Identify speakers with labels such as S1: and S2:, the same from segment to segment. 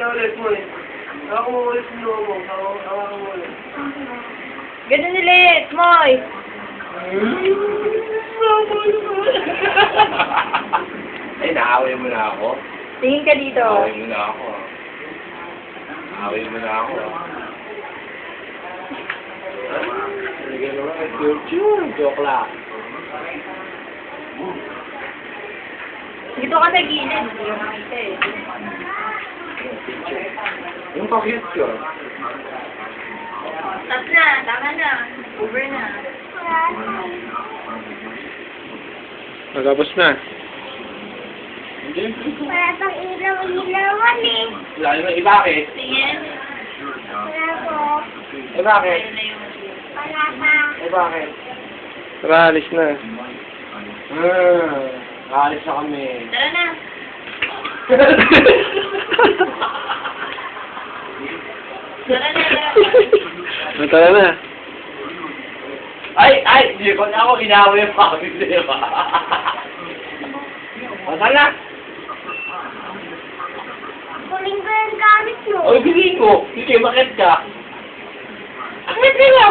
S1: niya ulit mo eh. Ako mo ulit sinuha mo. Ako mo ulit.
S2: Ganun ulit, Moy.
S3: Ay, naaway mo na ako.
S2: Tingin ka dito.
S3: Naaway mo na ako. Naaway mo na ako. Sige naman, nag-culture. Joke lang.
S2: Dito ka sa gilid. Hindi ko makita eh.
S3: Yung pa-cute ko.
S2: Stop na. Tama na. Over na.
S4: Magapos na.
S5: Wala pang ilaw-ilawan eh.
S3: Wala naman iba eh.
S2: Tingin.
S5: Wala po.
S3: Eh bakit?
S2: Ayun na yung...
S5: Wala pa.
S3: Eh bakit?
S4: Tara, alis na.
S3: Aalis na kami.
S2: Tara na. Tara na, tara na.
S4: Tara na.
S3: Ay! Hindi ko na ako inaway yung family, di ba? Masal na!
S5: Kuling ko yung gamit mo.
S3: O, ibigay ko. Sige, bakit ka? Akit ka na!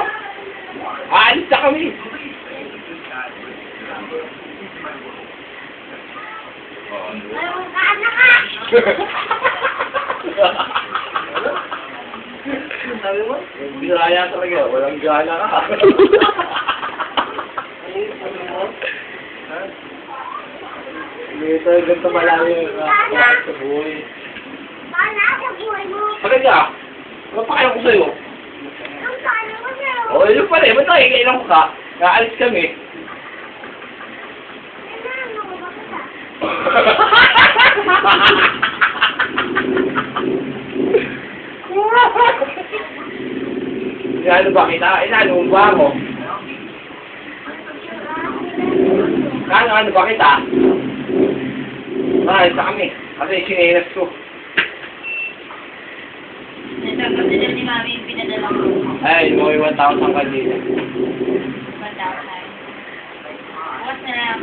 S3: Aalis na kami.
S5: Walang kaana ka.
S1: Sabi mo?
S3: Bisaya talaga. Walang gana ka.
S1: Sabi mo? Ha?
S3: Ito, ganito malami yung sa buhay.
S5: Paano sa buhay mo?
S3: Bakit ka? Ano pa kaya ko sa'yo?
S5: Ang paano ko sa'yo?
S3: O, yun pala eh. Ba't nakikailang ka? Naalis kami.
S5: Ano mo ba?
S3: Inano ba kita? Inano mo ba ako? Ano ba kita? Mahalis na kami. Kasi sinelas ko.
S2: Nagpapadala ni Mami yung pinadala ko.
S3: Ay, mo 1,000 kanina.
S2: 1,000. Bukas na lang.